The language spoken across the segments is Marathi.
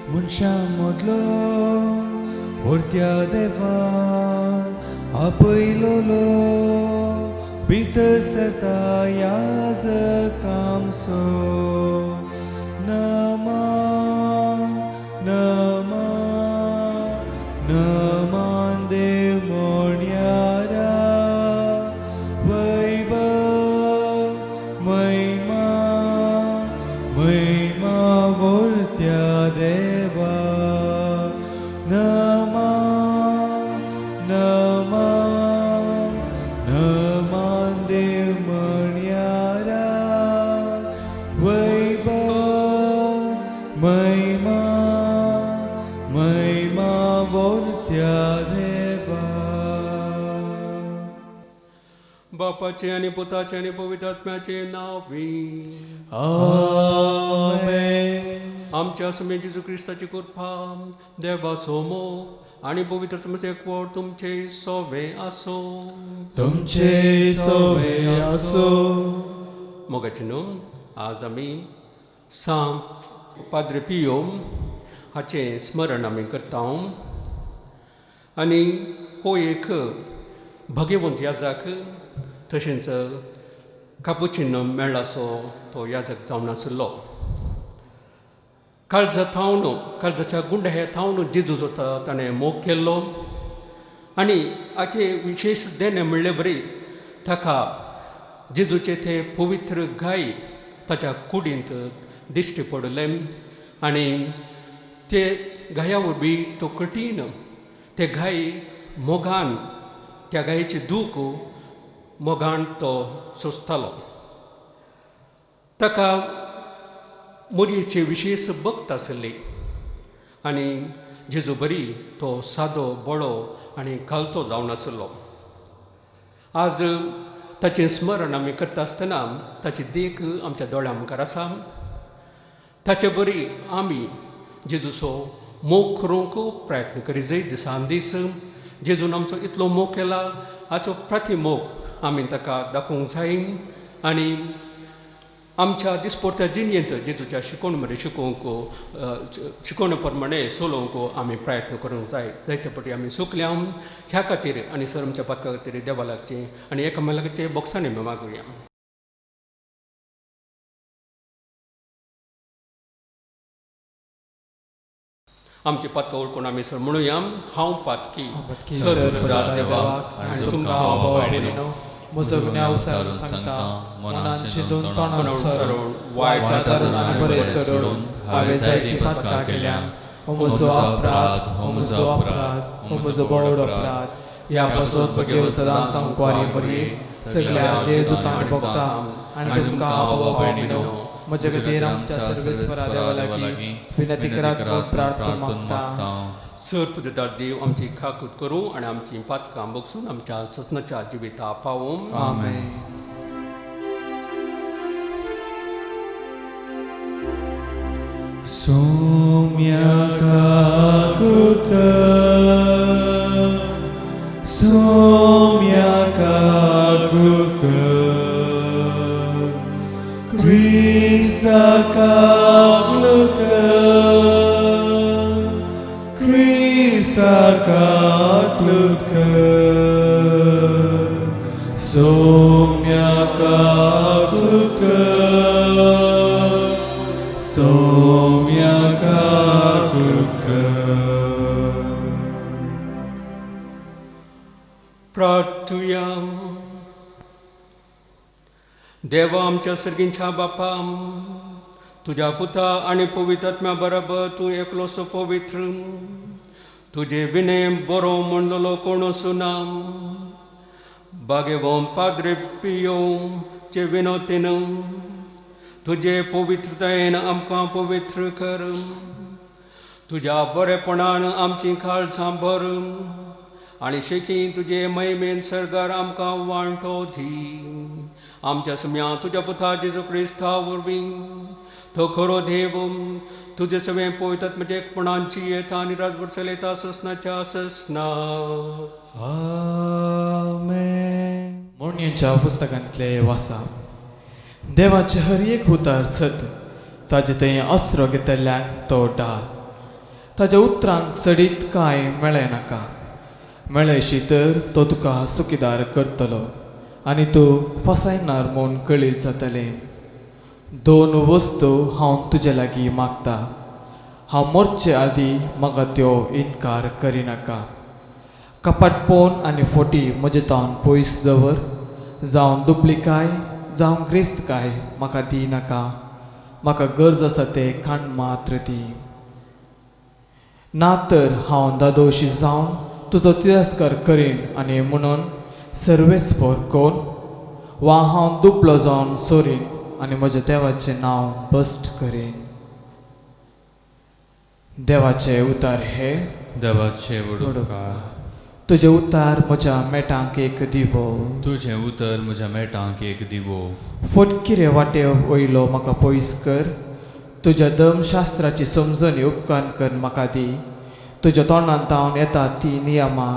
मनशां मदलो व्हरत्या देवान आपयलोलो भितर सरता याजकांचो नमा नमा नमान देव मोण्यारा वैभव महिमा महिमा व्हरत्या देवा नमा नमा नमान देव मोण्यारा वैभव महिमा महिमा व्हरत्या देवा. बापाचे आणि पुताचे आणि पवित्र आत्म्याचे नावे आमेन. आमच्या समे जेजू ख्रिस्ताची कृपा देवा सोमो आणि पवित्र आत्म्याचे एकवट तुमचे सोबे असो. तुमचे सोबे असो. मोगाचे न्हू आज आमी सांत पाद्रे पियो हाचे स्मरण आमी करता आनी हो एक भगवंत याजक तशेंच कापुचिनो मेळ्ळासो तो याजक जावन आसलो. काळजाच्या गुंड हे थावन जेजूचो ताणें मोग केल्लो आनी हाचे विशेष देणे म्हणले बरी ताका जेजूचे ते पवित्र गाय ताच्या कुडींत दिश्टी पडले आनी ते गाया वरवीं तो कठीण ते गाय मोगान त्या गायेची दूख मोगान तो सोंसतालो. ताका मोरयेची विशेष भक्त आसली आनी जेजू बरी तो सादो बळो आनी घालतो जावन आसलो. आज ताचें स्मरण आमी करता आसतना ताची देख आमच्या दोळ्यां मुखार आसा. ताचे बरी आमी जेजूचो मोग करूंक प्रयत्न करी जाय दिसान दीस. जेजून आमचो इतलो मोग केला हाचो प्रतिमोग आमी ताका दाखोवंक जाय आनी आमच्या दिसपरत्या जिणेंत जेजूच्या शिकोवण मरे शिकोवणे प्रमाणे चलोवंक आमी प्रयत्न करूंक जाय. जायते फावटी आमी चुकल्या. ह्या खातीर आनी सर आमच्या पातका खातीर देवा लागचें आनी एकामेकाचे बोक्सांनी मागुया. आमची पातका ओळखून आमी सर म्हणुया. हांव पातकी सर्वदार देवाक आनी तुमकां आवडीनो म्हजो गुन्यांव सांगता मनान चिंतून तोंडान सरून वायट दारून आनी बरें सोडून हांवें जायती पातकां केल्यां. हो म्हजो अपराध हो म्हजो अपराध हो म्हजो व्हड अपराध. ह्या पासून बगेव सदांच सांगवारी बरी सगळ्या देवदूतांनी भोगता आनी तुमकां आवो भयणीनो म्हजे खातीर आमच्या सर्वेस्परा देवा लागीं विनंती करात प्रार्थना मागता. सर पुजदार देव आमची खाकूट करूं आनी आमची पातकां बगसून आमच्या ससनाच्या जिविता पावूं. आमेन. सोम्या खाकूट कर सोम्या खाकूट कर Krista खाकूट कर Krista खाकूट कर सोम्या खाकूट कर सोम्या खाकूट कर. प्रार्थुया. देवा आमच्या सर्गींच्या बापा तुझ्या पुता आनी पवित्र आत्म्या बरोबर तूं एकलोसो पवित्र तुजे विनय बरो म्हणलेलो कोणूच ना. बागेवोम पाद्रे पियो चे विनोतीन तुजे पवित्रतायेन आमकां पवित्र कर. तुज्या बरेपणान आमची काळजां भर आनी शेकी तुजे महिमेन सर्गार आमकां वांटो दी. आमच्या सम्या तुज्या पुता जेजू क्रिस्ता वरवीं तो खरो देव तुजे सगळे पवित्र म्हणजे एकपणांची येता आनी राजभर चलयता ससनाच्या ससना. आमेन. मोणयेच्या पुस्तकांतले वाचा. देवाचे हर एक उतार सत ताजे थंय अस्त्र घेतल्ल्यान तो डाल. ताच्या उतरांक सडीत कांय मेळ्ळें नाका. मेळ्ळेशी तर तो तुका सुखीदार करतलो आनी तूं फसायनार म्हूण कळीत जातलें. 2 वस्तू हांव तुजे लागीं मागतां. हांव मरचे आदीं म्हाका त्यो इन्कार करिनाका. कपाटपण आनी फोटी म्हजे तावन पयस दवर. जावं दुबली काय जावं ग्रेस्त काय म्हाका दिनाका. म्हाका गरज आसा तें खाण मात्र दी. ना तर हांव दादोशी जावन तुजो तिरस्कार करीन आनी म्हणून सर्वेस्पर कोण, वा हांव दुबलो जावन सोरीन आनी म्हज्या देवाचें नांव बस्ट करीन. देवाचे उतार हे देवाचे वडोवकार. तुजे उतार म्हज्या मेटांक एक दिवो. तुझे उतर म्हज्या मेटांक एक दिवो. फटकिरे वाटे वयलो म्हाका पयस कर. तुज्या धर्मशास्त्राची समजणी उपकार कर म्हाका दी. तुज्या तोंडांत हांव येता ती नियमां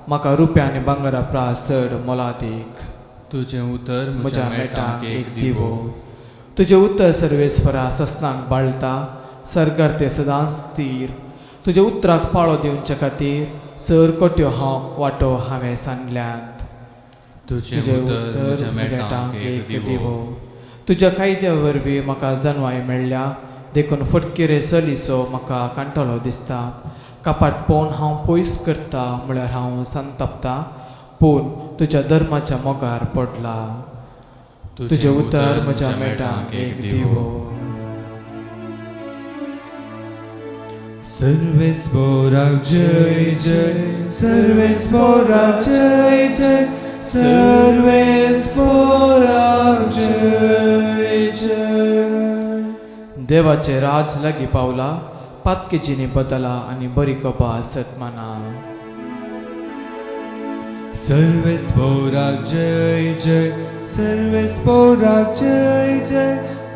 म्हाका रुप्या आनी भांगरा प्राळ चड मोलादीक. तुझे उतर म्हज्या मेटांक एक दिवो. तुजे उतर सर्वेस्परा सस्नांक बाळटा. सरकार ते सदांच स्थिर. तुजे उतराक पाळो दिवचे खातीर सर कोट्यो हांव वाटो हांवें सांगल्यात. तुझे उतर म्हज्या मेटांक एक दिवो. तुज्या कायद्या वरवीं म्हाका जनवाय मेळ्ळ्या. देखून फटकिरे चलीचो म्हाका कांटलो दिसता. कपाटपण हांव पयस करता म्हळ्यार हांव संतपतां, पूण तुज्या धर्माच्या मोगार पडला. तुजे उतर म्हज्या मेटांक एक दिवो. सर्वेस्पराक जय जय, सर्वेस्पराक जय जय, सर्वेस्पराक जय जय. देवाचे राज लागीं पावला. पातकेजीनी बदला आनी बरी कपाल सतमाना. सर्वेस्पराक जय जय, सर्वेस्पराक जय जय,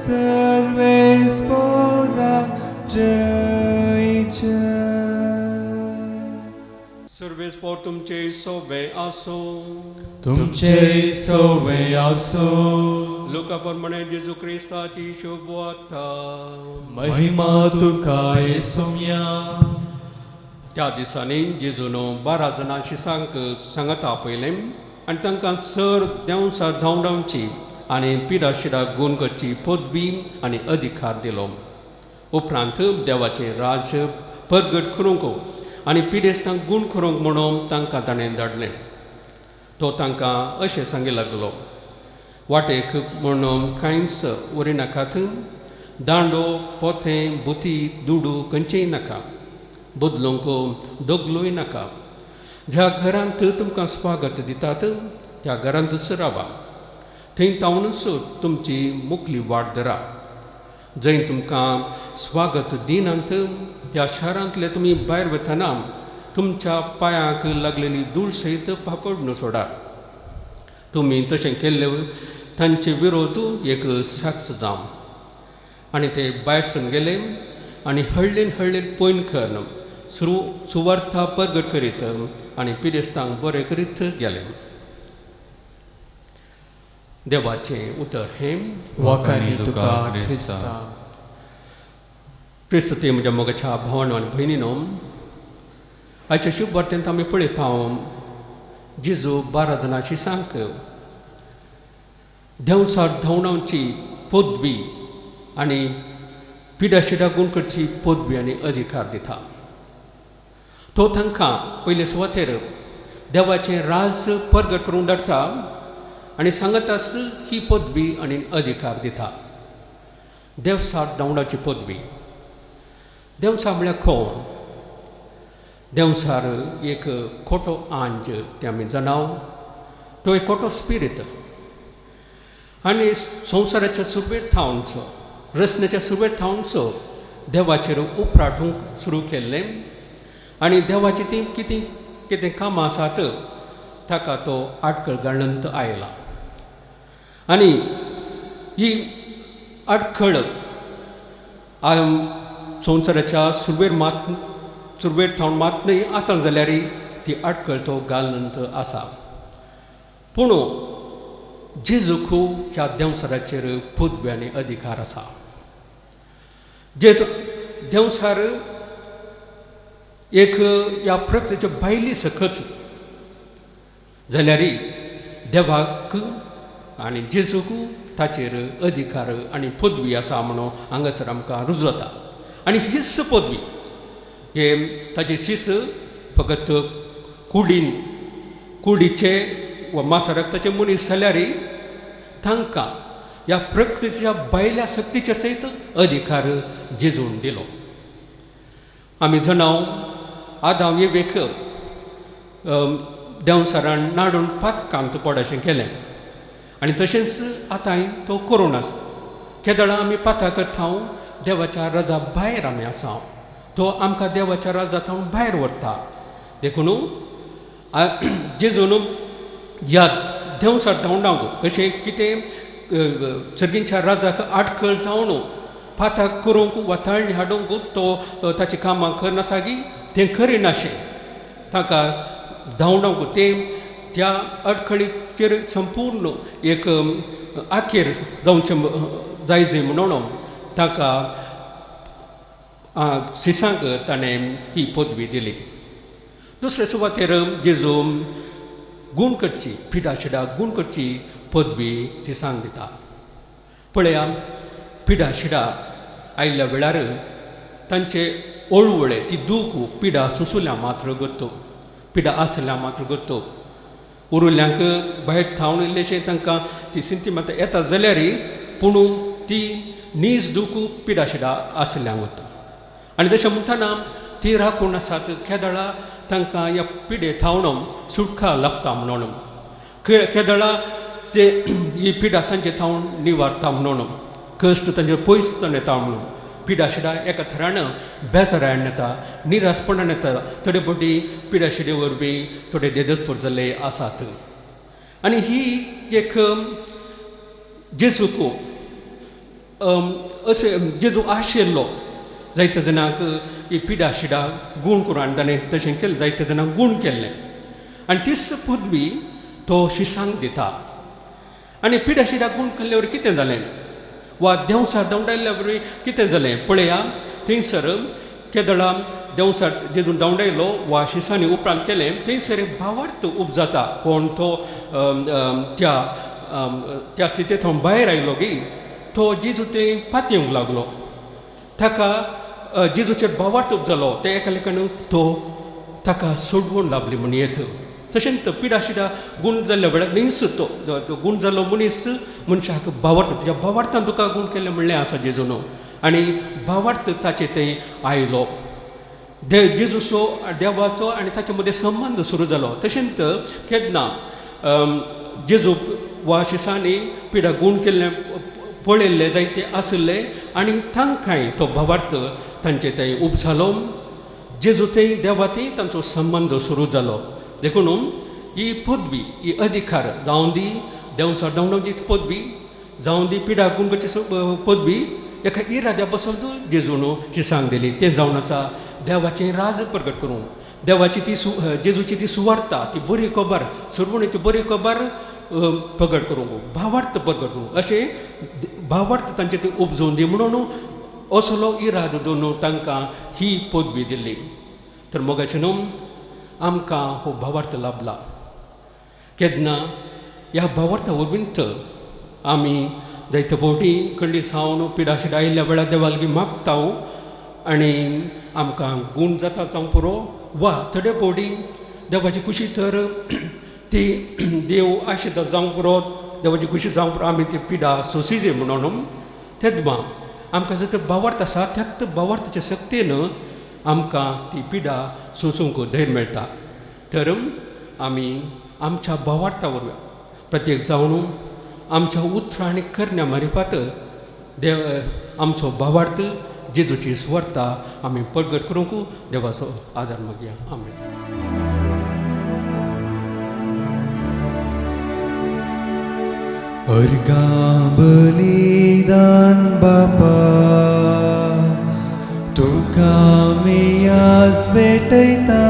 सर्वेस्पराक जय जय. सर्वेस्पर तुमचे सोबे आसो. तुमचे सोबे आसो. लोकाप्रमाणे जेजू क्रिस्ताची शुभ वार्ता. महिमा तुका येसुया. त्या दिसांनी जेजून 12 जाणांशी सांगता आपयलें आनी तांकां सर देंवसा धांवडावची आनी पिडा शिडा गुण करची पदवी आनी अधिकार दिलो. उपरांत देवाचें राज परगट करूंक आनी पिडेस्तांक गूण करूंक म्हणून तांकां ताणें धाडलें. तो तांकां अशें सांगूंक लागलो, वाटेक म्हणून कांयच उरिनाकात. दांडो, पोतें, बुती, दुडू खंयचेय नाका. बदलूंक दोगलूय नाका. ज्या घरांत तुमकां स्वागत दितात त्या घरांतच रावा. थंय तावनूच तुमची मुखली वाट धरा. जंय तुमकां स्वागत दिनात त्या शारांतले तुमी भायर वतना तुमच्या पांयाक लागलेली धूळ सयत पापड सोडा. तुमी तशें केल्ले तांचे विरोध एक साक्ष जावं. आनी ते भायर सून गेले आनी हळ्ळेन हळ्ळेन पयन कर सुवार्ता परगट करीत आनी पिडेस्तांक बरें करीत गेले. देवाचें उतर हें वखाणी तुका ख्रिस्ता. क्रिस्त ते म्हज्या मोगाच्या भावांनो आनी भयणीनो, आयच्या शुभ वार्तेंत आमी पळयता जेजू 12 जाणांची सांग देंवसार धांवडावची पदवी आनी पिडा शिडा गूण करची पदवी आनी अधिकार दिता. तो तांकां पयले सुवातेर देवाचें राज परगट करूंक धाडटा आनी सांगतास ही पदवी आनी अधिकार दिता. देंवसार धांवडाची पदवी. देंवसार म्हळ्यार कोण? देंवसार एक खोटो आंज तें आमी जाणाव. तो एक खोटो स्पिरीट आनी संवसाराच्या सुरवेर थावनचो, रचनेच्या सुरवेर थावनचो देवाचेर उपराटूंक सुरू केल्लें आनी देवाची ती कितें कितें कामां आसात ताका तो आडखळ घालून आयला. आनी ही आडखळ संवसाराच्या सुरवेर थावन मात न्ही आतां जाल्यार ती आडखळ तो घालून आसा. पूण जेजूक ह्या देंवसाराचेर पदवी आनी अधिकार आसा. जे देवसार एक ह्या प्रकृतीच्या भायली सकत जाल्यार देवाक आनी जेजूक ताचेर अधिकार आनी पदवी आसा म्हणून हांगासर आमकां रुजू जाता. आनी हीच पदवी हे ताचे शीस फकत कुडीचे वा मासा रक्ताचे मनीस जाल्यार तांकां ह्या प्रकृतीच्या भायल्या शक्तीच्या सयत अधिकार जेजून दिलो. आमी जणाव आदाम येवेक देवसारान नाडून पातकांत पड अशें केलें आनी तशेंच आतां तो कोरोना आसा. केदळां आमी पातां करता देवाच्या राजा भायर आमी आसा. तो आमकां देवाच्या राजांत भायर व्हरता. देखून जेजून ह्या देवसार धांवडावंक कशें कितें सर्गींच्या राजाक आडखळ जावन पाताक करूंक वा ताळणी हाडूंक तो ताची कामां करनासागी तें करिनाशें ताका धांवडावंक तें त्या अडखळीचेर संपूर्ण एक आखेर जावचें जायजे म्हणून ताका सिसांक ताणें ही पदवी दिली. दुसरे सुवातेर जेजू गूण करची पिडा शिडा गूण करची पदवी सिसांक दिता. पळया पिडा शिडा आयिल्ल्या वेळार तांचे ओळवळे ती दूख पिडा सुसुल्या मात्र गत्तो पिडा आसल्या मात्र गत्तो उरिल्ल्यांक भायर थावन इल्लेशें तांकां ती सिंती मात येता जाल्यार पूण ती नीज दूख पिडा शिडा आसल्यांक वता. आनी तशें म्हणटना ती राखून आसात केदळां तांकां ह्या पिडे थावन सुटका लागता म्हणून केदळां ते ही पिडा तांचे थावन निवारता म्हणून कश्ट तांचे पयस येता म्हणून पिडा शिडा एका थरान बेजारायण येता निरासपणान येता. थोडे फावटी पिडा शिडे वरवीं थोडे देदस्पूर जाल्ले आसात. आनी ही एक जेजूक अशें जेजू आशिल्लो जायते जाणांक ही पिडा शिडा गूण करून आनी ताणें तशें केलें जायते जाणांक गूण केल्लें आनी तीच पदवी तो शिसांक दिता. आनी पिडा शिडा गूण केल्ले वरवीं कितें जालें वा देवसार धांवडायल्ल्या वरवीं कितें जालें पळया. थंयसर केदळां देवसार जेजून धांवडायलो वा शिसांनी उपरांत केलें थंयसर भावार्थ उपजाता कोण तो त्या स्थितींत भायर आयलो गी तो जेजू तें पातयेवंक लागलो. ताका जेजूचेर भावार्थ जालो ते एका लेखान तो ताका सोडवून लाभली म्हण येत. तशेंच पिडा शिडा गूण जाल्ल्या वेळार न्हीस तो गूण जाल्लो मनीस मनशाक भावार्थ तुज्या भावार्थान तुका गूण केल्लें म्हणलें आसा जेजून आनी भावार्थ ताचे थंय आयलो. जेजूचो देवाचो आनी ताचे मदें संबंद सुरू जालो. तशेंच केन्ना जेजू वा शिसांनी पिडा गूण केल्लें पळयल्ले जायते आसले आनी तांकांय तो भावार्थ तांचे थंय उपजालो. जेजू थंय देवा थंय तांचो संबंद सुरू जालो. देखून ही पदवी ही अधिकार जावं दी देवसार धांवडावची पदवी जावं दी पिडा गूण करची पदवी एका इराद्या बसोन जेजून शिसांक दिली. तें जावन आसा देवाचें राज प्रगट करूं देवाची ती जेजूची ती सुवार्ता ती बरी खबर सर्वणीची बरी खबर प्रगट करूंक भावार्थ प्रगट करूंक अशें भावार्थ तांचे ती उपजोवन दी म्हणून असलो इरादो दवरून तांकां ही पदवी दिल्ली. तर मोगाचें न्हू आमकां हो भावार्थ लाभला. केन्ना ह्या भावार्था वरवींच आमी जायते फावटी खंडी सावन पिडा शिडा आयिल्ल्या वेळार देवाली मागता आनी आमकां गूण जाता जावं पुरो वा थोडे फावटी देवाची खुशी तर ती देव आशिता जावं पुरो देवाची खुशी जावं पुरो आमी ती पिडा सोंसीजे म्हणून तेदमा आमकां जर तर भावार्थ आसा त्याच भावार्थाच्या शक्तीन आमकां ती पिडा सोंसूंक धैर्य मेळटा. तर आमी आमच्या भावार्था वरवीं प्रत्येक जावन आमच्या उतरां आनी करण्या मारिफात देव आमचो भावार्थ जेजूची सुवार्ता आमी प्रगट करूंक देवाचो आदार मागया. आमेन. अर्गां बलिदान बापा तुका मेयास भेटयता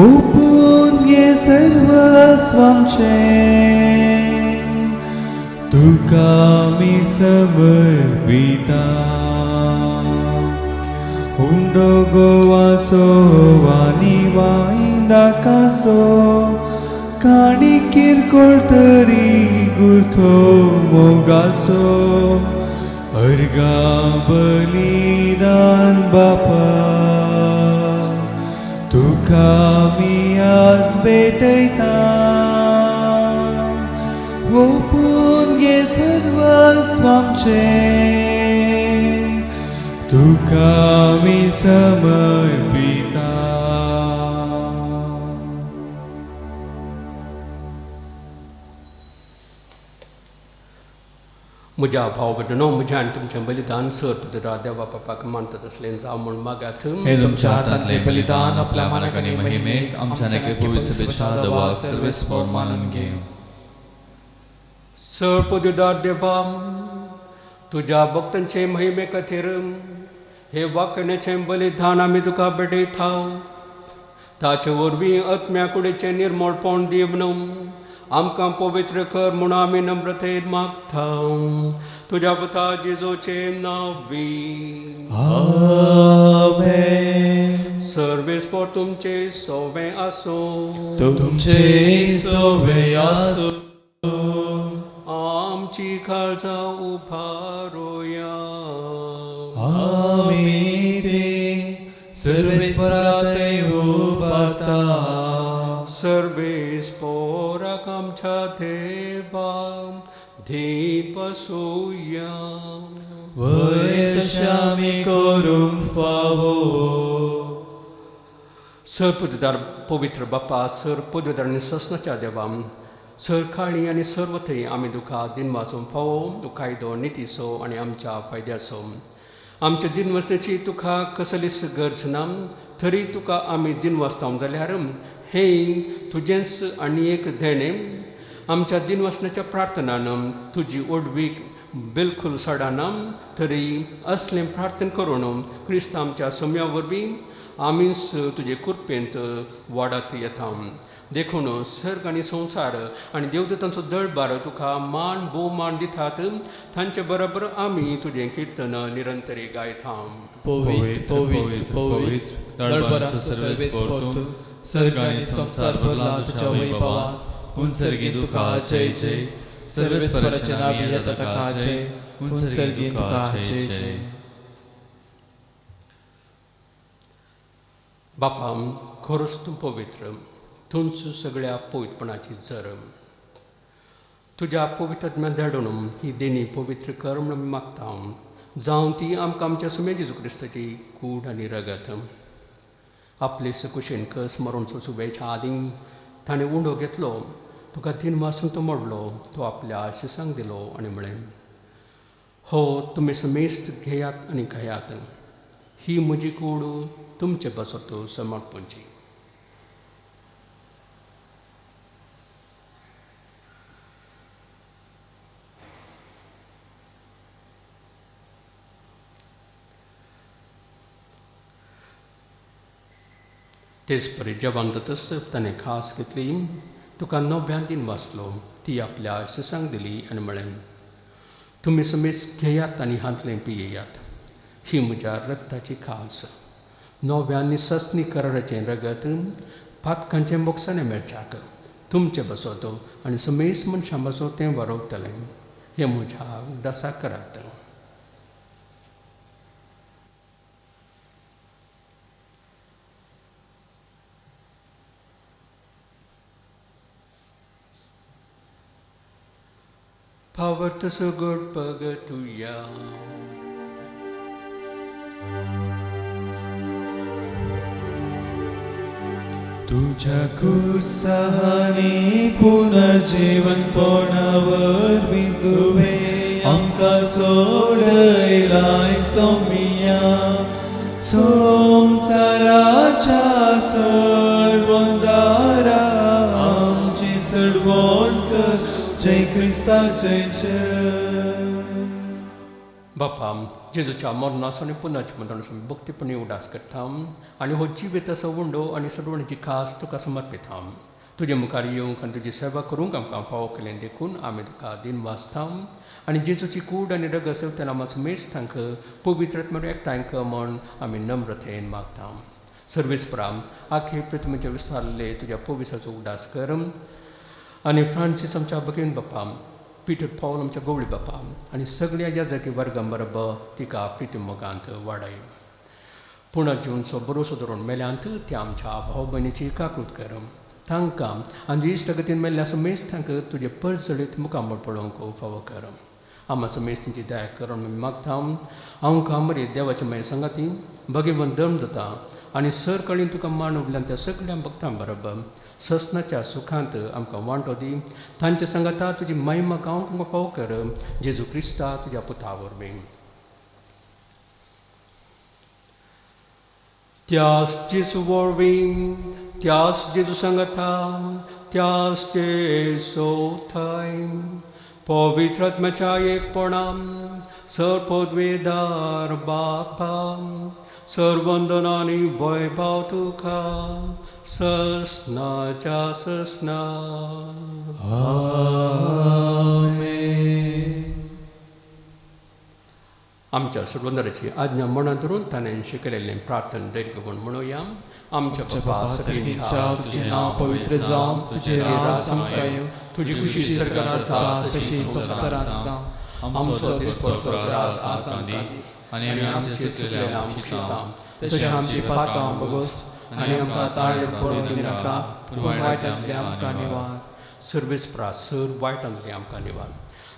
ओपून घे सर्वस्व आमचें तुका मी समर्पिता हुंडो गोवासो वानी वाईंदाकासो काणी किरकोळ तरी गुरथो मोगासो अर्गा बलिदान बापा तुका मी आज भेटयता ओपून घे सर्वस्व आमचें तुका मी समर्पिता. म्हज्या भाव भयणीनो, म्हज्या आनी तुमचें बलिदान सर पुतरा देवा बापाक मानतात असलें जावं म्हूण मागात. हे तुमच्या हातांतले बलिदान आपल्या मानाक आनी महिमेक आमच्या नखे पवित्र सभेच्या देवाक सर्वेस्पर मानून घे. सर पुतदार देवा, तुज्या भक्तांचे महिमे खातीर हे वाकण्याचें बलिदान आमी तुका भेटयता. ताचे वरवीं आत्म्या कुडीचें निर्मळपण दिवन आमकां पवित्र कर म्हूण आमी नम्रतेन मागता. तुज्या पुता जेजूचे नांवी. आमेन. सर्वेस्पर तुमचे सोबे आसूं. तुमचे सोबे आसूं. आमची काळजां उबारुया. आमी ते सर्वेस्परांतय उबारता. सर्वेस्पराक आमच्या देवा धीर बसूया. वय तशें आमी करूंक फावो. सर पुतदार पवित्र बापा, सर पुतदार आनी ससनाच्या देवा, सर काळी आनी सर्वथंय आमी तुका दिन वाचूंक फावो. तूं कायदो नितीचो आनी आमच्या फायद्याचो. आमच्या दिन वचण्याची तुका कसलीच गरज ना. तरी तुका आमी दिन वाचता जाल्यार हे तुजेंच आनी एक देणें. आमच्या दिन वचण्याच्या प्रार्थनान तुजी ओडवीक बिलकुल सडाना. तरी असलें प्रार्थना करून क्रिस्त आमच्या सम्या वरवीं आमीच तुजे कृपेंत वाडत येता. देखून सर्ग आनी संवसार आनी देवदूतांचो दळबार तुका मान भोवमान दितात. तांचे बरोबर आमी तुजें कीर्तन निरंतरी गायता. पवित्र पवित्र पवित्र दळबरांचो सर्वेस्पर तूं. सर्ग आनी संवसार भरला तुज्या वैभवान. उंचरगी तुका जय जय. सर्वेस्पराचे नांव येता ताका जय. उंचरगी तुका जय जय. बापा, खरोच तूं पवित्र. तूंच सगळ्या पवित्रपणाची जर. तुज्या पवित्रत्म्यान धाडून ही देणी पवित्र कर म्हूण आमी मागता. जावं ती आमकां आमच्या सुमे जेजू क्रिस्ताची कूड आनी रगत. आपले कुशेन कस मरूनचो सुबेच्या आदीं ताणें उंडो घेतलो. तुका दिन वाचून तो मोडलो. तो आपल्या शिसांक दिलो आनी म्हळें, हो तुमी समेस्त घेयात आनी खायात. ही म्हजी कूड तुमचे बसत समर्पणची. तेच परी जेवण जातच ताणें खास घेतली. तुका 9व्या दिन वाचलो. ती आपल्या शिसांक दिली आनी म्हळें, तुमी समेस्त घेयात आनी हातलें पियेयात. ही म्हज्या रगताची खास. 9व्या निससनी कराराचें रगत पातकांचें मोगसाणें मेळच्याक तुमचे बसत आनी समेस्त मनशां बसत तें वरवतलें. हें म्हज्या उगडासा करात. Poverty so good pagatuya. तुझ्या कुर्साने पुनर्जीवनपणावर बिंदुवे आमकां सोडयलाय सोमिया. संसाराच्या सरवंदारा आमची सडवण कर. जय क्रिस्ता जय जय. बापा, जेजूच्या मरणाचो आनी पुनर्जीवनाचो भक्तीपणी उडास करता आनी हो जिवेताचो उंडो आनी सडवणीची खास तुका समर्पिता. तुजे मुखार येवंक आनी तुजी सेवा करूंक आमकां फावो केलें देखून आमी तुका दिन वाचता आनी जेजूची कूड आनी रगत सेवतना मातसो मेस्तांक पवित्रत्म एकठांय म्हण आमी नम्रतेन मागता. सर्वेस्पराम आख्खे पृथ्वीचे विस्तारले तुज्या पवित्राचो उदास कर आनी फ्रांसीस आमच्या भगिनी बापा, पीटर पॉल आमच्या गवळी बापा आनी सगळ्या याजकी वर्गां बरोबर तिका प्रितीम मोगांत वाडय. पुणा जिवनचो भरोसो धरून मेल्यांत त्या आमच्या भाव भयणीची काकूट कर. तांकां आनी इश्ट गतीन मेल्ल्या समेस्तांक तुजे परजळीत मुखामळ पळोवंक फावो कर. आम्हा समेस्तांची दया करून आमी मागता. हांव कामरी देवाच्या मागीर सांगाती भगिवन धर्म जाता आनी सर कळीन तुका मान उरल्यान त्या सगळ्या भक्तां बरोबर ससनाच्या सुखांत आमकां वांटो दी. तांच्या सांगाता तुजी महिमा गांवक तुमकां फावो कर. जेजू क्रिस्ता तुज्या पुता वरवीं. त्याच जेजू वरवीं, त्याच जेजू सांगाता, त्याच जेजू थंय पवित्रात्म्याच्या एकपणान सर्पद्वेदार बापा सर्वंदनानी वैभव तुका ससनाच्या ससना. आमच्या सर्वंदराची आज्ञा मनात धरून ताणें शिकयलेलें प्रार्थना दीर्घगूण म्हणुया. आमच्या बापा सगळ्यांच्या तुझे नाव पवित्र जावं, तुझे राज येवं, तुझी खुशी सरकारांत जाता तशी संवसारांत जावं. आमचो दिसपडटो त्रास आज आमकां दी आनी आमचे चुकलेल्या आमकां शिता तशी आमची पातकां बगोस आनी आमकां ताळेर पडून दिनाका, पूण वायटांतले आमकां निवार. सर्वेस्परा सर वायटांतले आमकां निवार.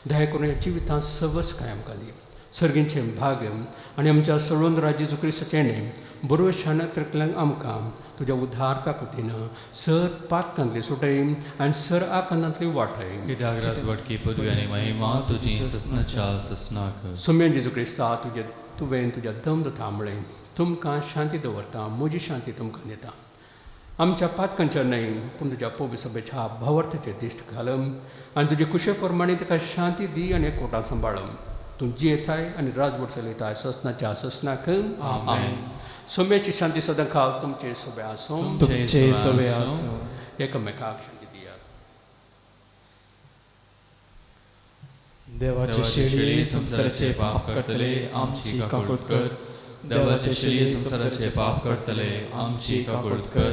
दया करून ह्या जिवितांत सवस काय आमकां दी. सर्गींचे भाग आनी आमच्या सळवंदरा जेजू क्रिस्ताचें बरोशान तकल्यांक आमकां तुज्या उद्धार काकुतीन सर पातकांतली सुटय आनी सर आकांतांतली वाटय. कित्याक राजवटकी पदवी आनी महिमा तुजी ससनाच्या ससनाक. सोम्यान जेजू क्रिस्ता तुवें तुज्या दम जाता म्हळें तुमकां शांती दवरता, म्हजी शांती तुमकां दिता. आमच्या पातकांचेर न्हय पूण तुज्या पवित्र सभेच्या भावार्थाचेर दिश्ट घाल आनी तुजे कुशे प्रमाणे ताका शांती दी आनी एकवटां सांबाळ. तूं जियेताय आनी राजवट चलयताय ससनाच्या ससनाक. आमेन. सोम्याची शांती सदां खाव तुमचे सोबे आसूं. तुमचे सोबे आसूं. एकामेकाक शांती दियात. देवाचे शेळये संसाराचे पाप करतले आमची काकूट कर. देवाचे शेळये संसाराचे पाप करतले आमची काकूट कर.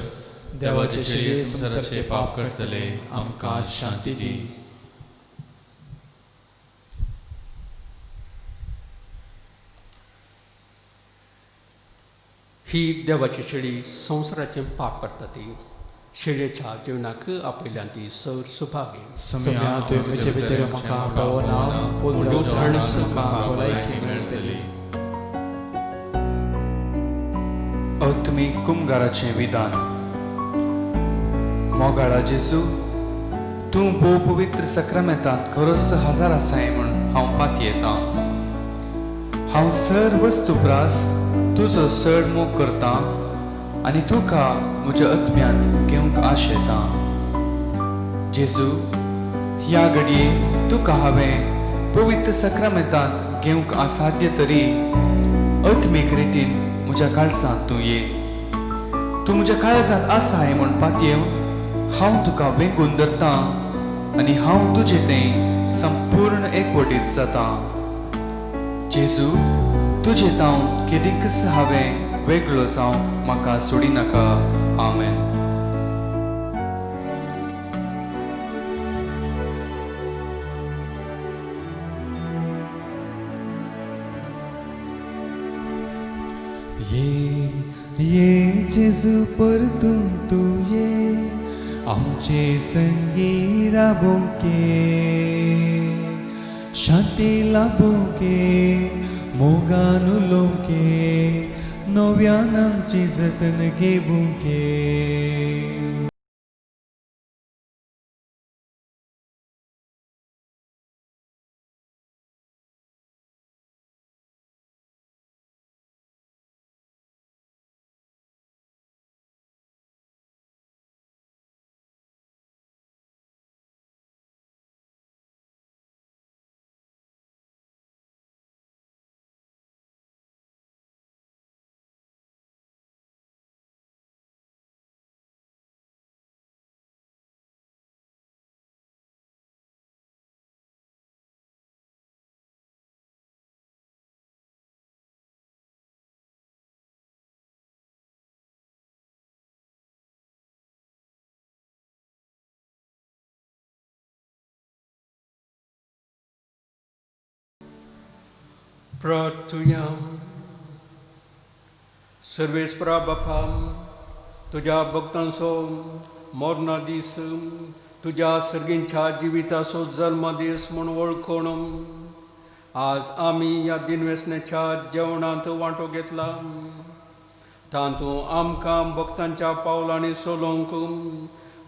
देवाचे शेळये संसाराचे पाप करतले आमकां शांती दी. ही देवाची शेळी संवसाराचें पाप करता ती. शेळयेच्या जिवनाक आपयल्यान ती सर सुभागी. सम्या तुवें म्हजे भितर म्हाका पावना, पूण उजळण म्हाका भलायकी मेळटली. अत्मी कुमगाराचें विधान. मोगाळा जेजू, तूं भोव पवित्र सक्रामेंतांत खरोच हजर आसाय म्हूण हांव पाती येता. हांव सर वस्तुप्रास तुजो चड मोग करता आनी तुका म्हज्या आत्म्यांत घेवंक आशेता. जेजू, ह्या घडये तुका हांवें पवित्र सक्रामेंतांत घेवंक असाध्य तरी आत्मीक रितीन म्हज्या काळजांत तूं ये. तूं म्हज्या काळजांत आसाय म्हूण पातयेव हांव तुका वेंगून धरतां आनी हांव तुजें तें संपूर्ण एकवटीत जाता. जेजू, तुजे तावन केदींकच हांवें वेगळो जावंक म्हाका सोडिनाका. आमेन. ये जेजू परतून तूं ये आमचे संगी राबोके शांती लाभोके मोगान उलोवके नव्यान आमची जतन घेवूंके. प्रार्थुया. सर्वेस्परा बापा, तुझ्या भक्तांचो मोरणा दीस तुझ्या सर्गींच्या जिविताचो जल्म दीस म्हूण वळखून आज आमी ह्या दिनवेसनेच्या जेवणांत वांटो घेतला. तातूंत आमकां भक्तांच्या पावलांनी चलोवंक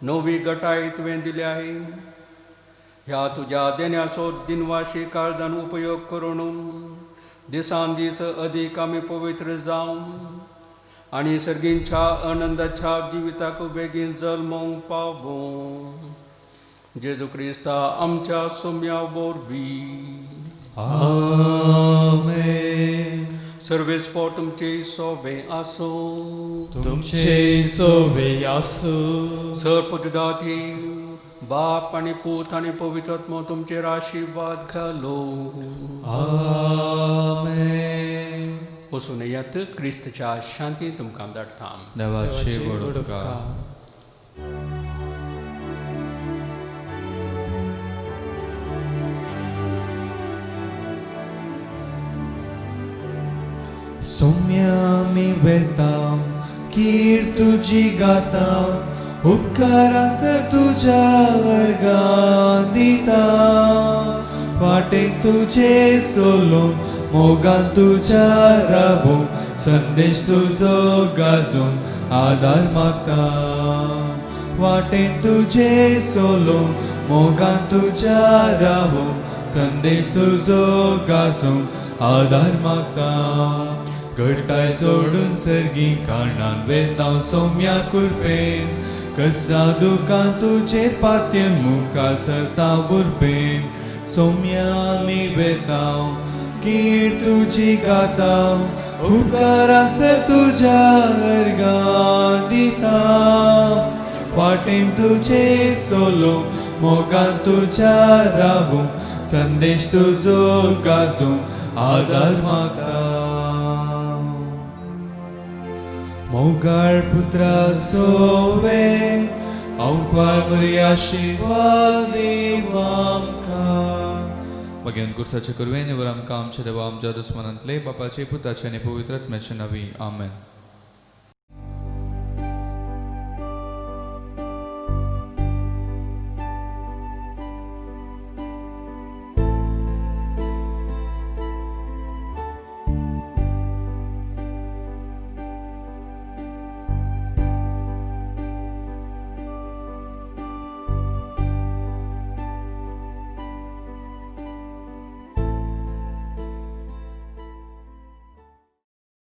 नवी घटाय तुवें दिली आहे. ह्या तुज्या देण्याचो दिनवाशी काळजान उपयोग करून दिसान दीस अदीक आमी पवित्र जावं आनी सर्गींच्या आनंदाच्या जिविताक बेगीन जल्मोवंक पावूं. जेजू क्रिस्ता आमच्या सोम्या वरवीं. आमेन. सर्वेस्पर तुमचे सोबे आसूं. तुमचे सोबे आसूं. सर्वपुजदाती बाप आनी पूत आनी पवित्र आत्मा तुमचेर आशिर्वाद घालो. आमेन. वचून येयात. क्रिस्तच्या शांती तुमकां धाडटा. देवाची बडका. सौम्या मी वेतां कीर तुजी गातां उपकारांक सर तुज्या वर्गां दितां. वाटेक तुजे सोलो मोगान तुज्या राबो संदेश तुजो गाजून आदार मागता. वाटेन तुजे सोलो मोगान तुज्या राबो संदेश तुजो गाजून आदार मागता. घट्टाय सोडून सर्गी कारणान वेतां सौम्या कुरपेन कसरा दुकान तुजेर पातयेन मुखार सरता बुरपेन. सौम्या मी वेतां कीर तुजी गातां उपकारांक सर तुज्या वर्गां दितां. वाटेन तुजे सोलो मोगान तुज्या राबो संदेश तुजो गाजून आदार मागता. मोगाळ पुत्रा सोवे औंकवार बरी आशिर्वाद आमकां. भगवान कुर्साचे कुरवेन वर आमकां आमचे देवा आमच्या दुस्मनांतले बापाचे पुताचे आनी पवित्र आत्म्याचे नांवी. आमेन.